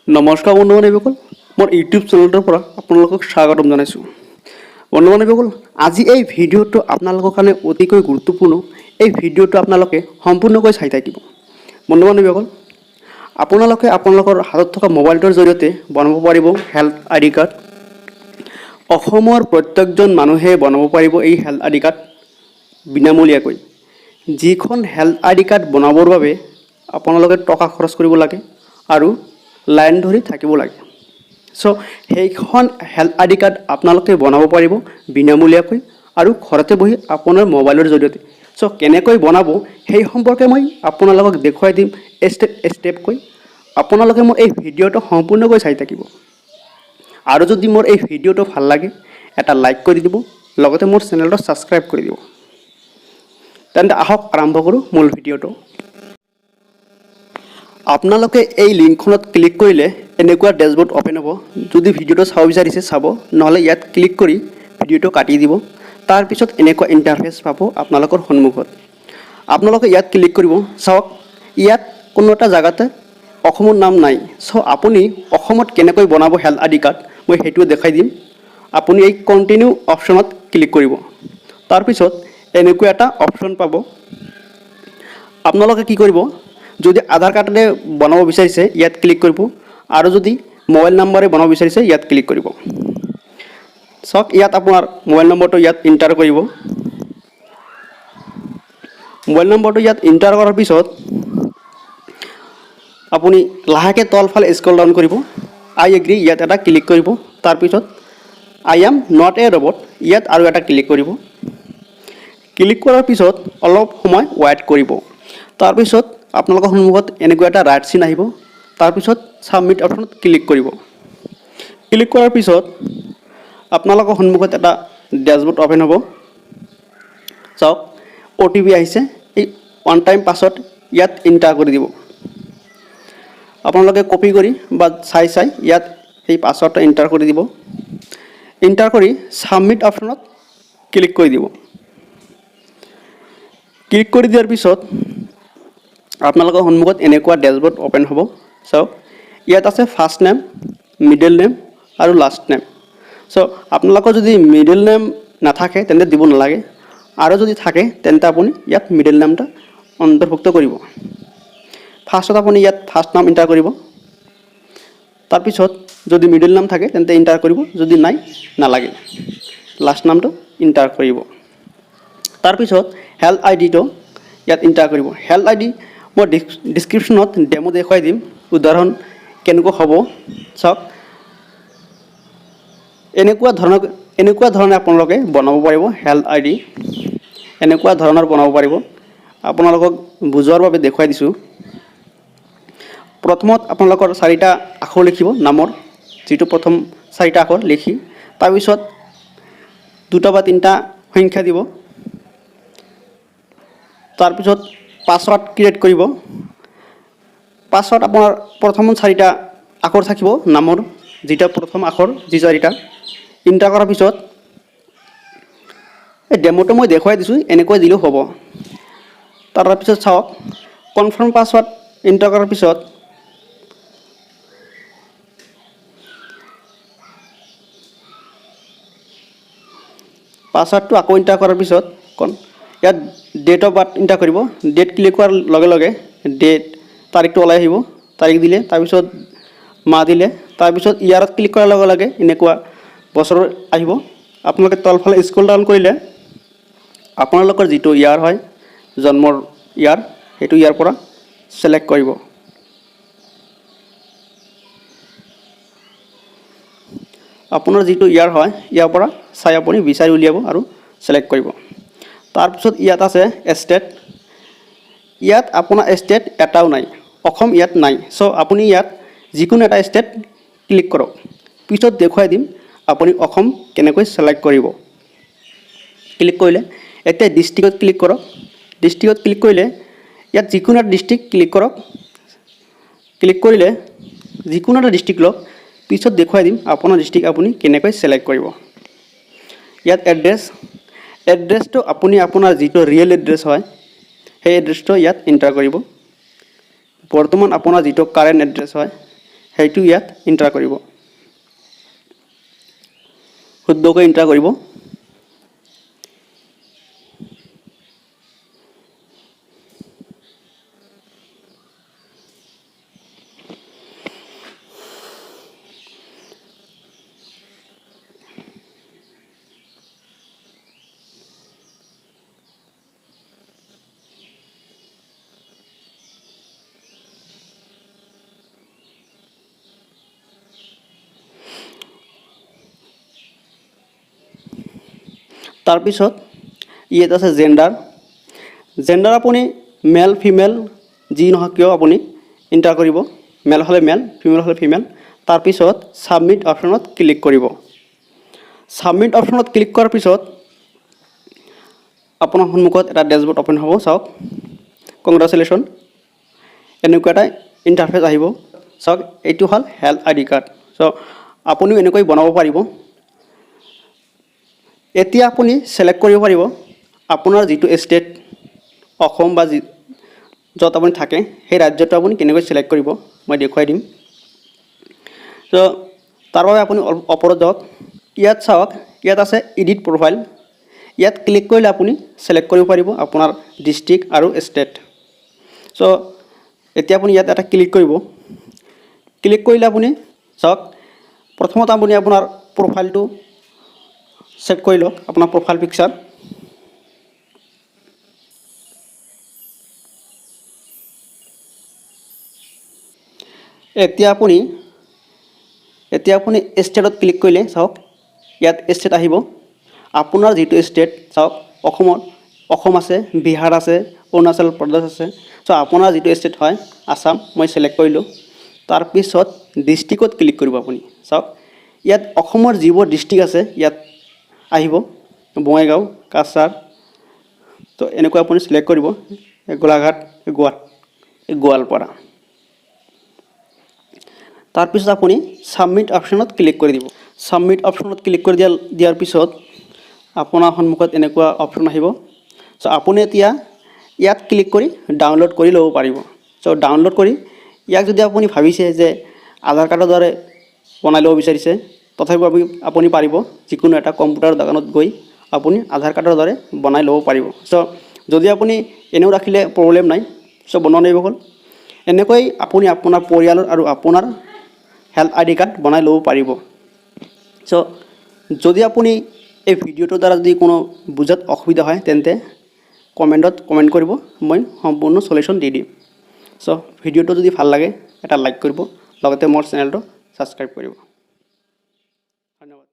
নমস্কাৰ বন্ধু বান্ধৱীসকল, মোৰ ইউটিউব চেনেলটোৰ পৰা আপোনালোকক স্বাগতম জনাইছোঁ। বন্ধু বান্ধৱীসকল, আজি এই ভিডিঅ'টো আপোনালোকৰ কাৰণে অতিকৈ গুৰুত্বপূৰ্ণ। এই ভিডিঅ'টো আপোনালোকে সম্পূৰ্ণকৈ চাই থাকিব। বন্ধু বান্ধৱীসকল, আপোনালোকে আপোনালোকৰ হাতত থকা মোবাইলটোৰ জৰিয়তে বনাব পাৰিব হেল্থ আইডি কাৰ্ড। অসমৰ প্ৰত্যেকজন মানুহে বনাব পাৰিব এই হেল্থ আইডি কাৰ্ড বিনামূলীয়াকৈ। যিখন হেল্থ আইডি কাৰ্ড বনাবৰ বাবে আপোনালোকে টকা খৰচ কৰিব লাগে আৰু লাইন ধৰি থাকিব লাগে। চ' সেইখন হেল্থ আইডি কাৰ্ড আপোনালোকে বনাব পাৰিব বিনামূলীয়াকৈ আৰু ঘৰতে বহি আপোনাৰ মোবাইলৰ জৰিয়তে। চ' কেনেকৈ বনাব সেই সম্পৰ্কে মই আপোনালোকক দেখুৱাই দিম ষ্টেপকৈ। আপোনালোকে মোৰ এই ভিডিঅ'টো সম্পূৰ্ণকৈ চাই থাকিব। আৰু যদি মোৰ এই ভিডিঅ'টো ভাল লাগে এটা লাইক কৰি দিব, লগতে মোৰ চেনেলটো ছাবস্ক্ৰাইব কৰি দিব। তেন্তে আহক আৰম্ভ কৰোঁ মূল ভিডিঅ'টো। আপোনালোকে এই লিংকখনত ক্লিক কৰিলে এনেকুৱা ডেছবৰ্ড অ'পেন হ'ব। যদি ভিডিঅ'টো চাব বিচাৰিছে চাব, নহ'লে ইয়াত ক্লিক কৰি ভিডিঅ'টো কাটি দিব। তাৰপিছত এনেকুৱা ইণ্টাৰফেচ পাব আপোনালোকৰ সন্মুখত। আপোনালোকে ইয়াত ক্লিক কৰিব। চাওক, ইয়াত কোনো এটা জেগাতে অসমৰ নাম নাই। চ' আপুনি অসমত কেনেকৈ বনাব হেল্থ আইডি কাৰ্ড মই সেইটোও দেখাই দিম। আপুনি এই কণ্টিনিউ অপশ্যনত ক্লিক কৰিব। তাৰপিছত এনেকুৱা এটা অপশ্যন পাব। আপোনালোকে কি কৰিব, যদি আধাৰ কাৰ্ডেৰে বনাব বিচাৰিছে ইয়াত ক্লিক কৰিব, আৰু যদি মোবাইল নম্বৰে বনাব বিচাৰিছে ইয়াত ক্লিক কৰিব। চাওক, ইয়াত আপোনাৰ মোবাইল নম্বৰটো ইয়াত এণ্টাৰ কৰিব। মোবাইল নম্বৰটো ইয়াত এণ্টাৰ কৰাৰ পিছত আপুনি লাহেকৈ তলফালে স্ক্ৰল ডাউন কৰিব। আই এগ্ৰী ইয়াত এটা ক্লিক কৰিব। তাৰপিছত I am not a robot ইয়াত আৰু এটা ক্লিক কৰিব। ক্লিক কৰাৰ পিছত অলপ সময় ৱেইট কৰিব। তাৰপিছত আপোনালোকৰ সন্মুখত এনেকুৱা এটা ৰাইট চিন আহিব। তাৰপিছত ছাবমিট অপশ্যনত ক্লিক কৰিব। ক্লিক কৰাৰ পিছত আপোনালোকৰ সন্মুখত এটা ডেছবৰ্ড অ'পেন হ'ব। চাওক, OTP আহিছে। এই ওৱান টাইম পাছৱৰ্ড ইয়াত এণ্টাৰ কৰি দিব। আপোনালোকে কপি কৰি বা চাই ইয়াত সেই পাছৱৰ্ডটো এণ্টাৰ কৰি দিব। এণ্টাৰ কৰি ছাবমিট অপশ্যনত ক্লিক কৰি দিব। ক্লিক কৰি দিয়াৰ পিছত আপোনালোকৰ সন্মুখত এনেকুৱা ডেছবৰ্ড অ'পেন হ'ব। চাওক, ইয়াত আছে ফাৰ্ষ্ট নেম, মিডল নেম আৰু লাষ্ট নেম। চ' আপোনালোকৰ যদি মিডল নেম নাথাকে তেন্তে দিব নালাগে, আৰু যদি থাকে তেন্তে আপুনি ইয়াত মিডল নেমটা অন্তৰ্ভুক্ত কৰিব। ফাৰ্ষ্টত আপুনি ইয়াত ফাৰ্ষ্ট নাম এণ্টাৰ কৰিব। তাৰপিছত যদি মিডল নাম থাকে তেন্তে এণ্টাৰ কৰিব, যদি নাই নালাগে। লাষ্ট নামটো এণ্টাৰ কৰিব। তাৰপিছত হেল্থ আইডিটো ইয়াত এণ্টাৰ কৰিব। হেল্থ আইডি মই ডিছক্ৰিপশ্যনত ডেমো দেখুৱাই দিম, উদাহৰণ কেনেকুৱা হ'ব। চাওক, এনেকুৱা ধৰণে আপোনালোকে বনাব পাৰিব হেল্থ আইডি। এনেকুৱা ধৰণৰ বনাব পাৰিব। আপোনালোকক বুজোৱাৰ বাবে দেখুৱাই দিছোঁ। প্ৰথমত আপোনালোকৰ 4টা আখৰ লিখিব নামৰ, যিটো প্ৰথম 4টা আখৰ লিখি তাৰপিছত 2টা বা 3টা সংখ্যা দিব। তাৰপিছত পাছৱৰ্ড ক্ৰিয়েট কৰিব। পাছৱৰ্ড আপোনাৰ প্ৰথম 4টা আখৰ থাকিব নামৰ, যিটা প্ৰথম আখৰ যি 4টা এণ্টাৰ কৰাৰ পিছত এই ডেমোটো মই দেখুৱাই দিছোঁ, এনেকৈ দিলেও হ'ব। তাৰপিছত চাওক, কনফাৰ্ম পাছৱৰ্ড এণ্টাৰ কৰাৰ পিছত পাছৱৰ্ডটো আকৌ এণ্টাৰ কৰাৰ পিছত ইয়াত ডেট অফ বাৰ্থ এণ্টাৰ কৰিব। ডেট ক্লিক কৰাৰ লগে লগে তাৰিখটো ওলাই আহিব। তাৰিখ দিলে, তাৰপিছত মাহ দিলে, তাৰপিছত ইয়াৰত ক্লিক কৰাৰ লগে লগে এনেকুৱা বছৰ আহিব। আপোনালোকে তলফালে স্ক্ৰল ডাউন কৰিলে আপোনালোকৰ যিটো ইয়াৰ হয়, জন্মৰ ইয়াৰ, সেইটো ইয়াৰ পৰা ছিলেক্ট কৰিব। আপোনাৰ যিটো ইয়াৰ হয় ইয়াৰ পৰা চাই আপুনি বিচাৰি উলিয়াব আৰু ছিলেক্ট কৰিব। তাৰপিছত ইয়াত আছে ষ্টেট। ইয়াত আপোনাৰ ষ্টেট এটাও নাই, অসম ইয়াত নাই। চ' আপুনি ইয়াত যিকোনো এটা ষ্টেট ক্লিক কৰক। পিছত দেখুৱাই দিম আপুনি অসম কেনেকৈ ছিলেক্ট কৰিব। ক্লিক কৰিলে এতিয়া ডিষ্ট্ৰিক্টত ক্লিক কৰক। ডিষ্ট্ৰিক্টত ক্লিক কৰিলে ইয়াত যিকোনো এটা ডিষ্ট্ৰিক্ট ক্লিক কৰক। ক্লিক কৰিলে যিকোনো এটা ডিষ্ট্ৰিক্ট লওক। পিছত দেখুৱাই দিম আপোনাৰ ডিষ্ট্ৰিক্ট আপুনি কেনেকৈ ছিলেক্ট কৰিব। ইয়াত এড্ৰেছটো আপুনি আপোনাৰ যিটো ৰিয়েল এড্ৰেছ হয় সেই এড্ৰেছটো ইয়াত এণ্টাৰ কৰিব। বৰ্তমান আপোনাৰ যিটো কাৰেণ্ট এড্ৰেছ হয় সেইটো ইয়াত এণ্টাৰ কৰিব শুদ্ধকৈ এণ্টাৰ কৰিব তাৰপিছত ইয়াত আছে জেণ্ডাৰ আপুনি মেল ফিমেল যি নহওক কিয় আপুনি এণ্টাৰ কৰিব মেল হ'লে মেল ফিমেল হ'লে ফিমেল তাৰপিছত ছাবমিট অপশ্যনত ক্লিক কৰিব ছাবমিট অপশ্যনত ক্লিক কৰাৰ পিছত আপোনাৰ সন্মুখত এটা ডেছবৰ্ড অপেন হ'ব চাওক কংগ্ৰেচুলেশ্যন এনেকুৱা এটা ইণ্টাৰফেচ আহিব চাওক এইটো হ'ল হেল্থ আই ডি কাৰ্ড চ' আপুনিও এনেকৈ বনাব পাৰিব এতিয়া আপুনি সিলেক্ট কৰিব পাৰিব আপোনাৰ যিটো ষ্টেট অসম বা য'ত আপুনি থাকে সেই ৰাজ্যটো আপুনি কেনেকৈ সিলেক্ট কৰিব মই দেখুৱাই দিম তো তাৰ বাবে আপুনি ওপৰত যাওক ইয়াত চাওক ইয়াত আছে এডিট প্ৰফাইল ইয়াত ক্লিক কৰিলে আপুনি সিলেক্ট কৰিব পাৰিব আপোনাৰ ডিষ্ট্ৰিক্ট আৰু ষ্টেট চ' এতিয়া আপুনি ইয়াত এটা ক্লিক কৰিব ক্লিক কৰিলে আপুনি চাওক প্ৰথমতে আপুনি আপোনাৰ প্ৰফাইলটো সেট কৰি লওক আপোনাৰ প্ৰফাইল পিকচাৰ এতিয়া আপুনি ষ্টেটত ক্লিক কৰিলে চাওক ইয়াত ষ্টেট আহিব আপোনাৰ যিটো ষ্টেট চাওক অসম আছে বিহাৰ আছে অৰুণাচল প্ৰদেশ আছে চ' আপোনাৰ যিটো ষ্টেট হয় আসাম মই সিলেক্ট কৰিলোঁ তাৰপিছত ডিষ্ট্ৰিক্টত ক্লিক কৰিব আপুনি চাওক ইয়াত অসমৰ যিবোৰ ডিষ্ট্ৰিক্ট আছে ইয়াত আহিব বঙাইগাঁও কাছাৰ তো এনেকৈ আপুনি সিলেক্ট কৰিব গোলাঘাট গোৱালপাৰা তাৰপিছত আপুনি ছাবমিট অপশ্যনত ক্লিক কৰি দিব ছাবমিট অপশ্যনত ক্লিক কৰি দিয়াৰ পিছত আপোনাৰ সন্মুখত এনেকুৱা অপশ্যন আহিব চ' আপুনি এতিয়া ইয়াত ক্লিক কৰি ডাউনলোড কৰি ল'ব পাৰিব চ' ডাউনলোড কৰি ইয়াক যদি আপুনি ভাবিছে যে আধাৰ কাৰ্ডৰ দৰে বনাই ল'ব বিচাৰিছে তথাপিও আপুনি পাৰিব যিকোনো এটা কম্পিউটাৰ দোকানত গৈ আপুনি আধাৰ কাৰ্ডৰ দৰে বনাই ল'ব পাৰিব চ' যদি আপুনি এনেও ৰাখিলে প্ৰব্লেম নাই চ' বনোৱা নাই হ'ল এনেকৈ আপুনি আপোনাৰ পৰিয়ালৰ আৰু আপোনাৰ হেল্থ আই ডি কাৰ্ড বনাই ল'ব পাৰিব চ' যদি আপুনি এই ভিডিঅ'টোৰ দ্বাৰা যদি কোনো বুজাত অসুবিধা হয় তেন্তে কমেণ্টত কমেণ্ট কৰিব মই সম্পূৰ্ণ সলিউশ্যন দি দিম চ' ভিডিঅ'টো যদি ভাল লাগে এটা লাইক কৰিব লগতে মোৰ চেনেলটো ছাবস্ক্ৰাইব কৰিব ধন্যবাদ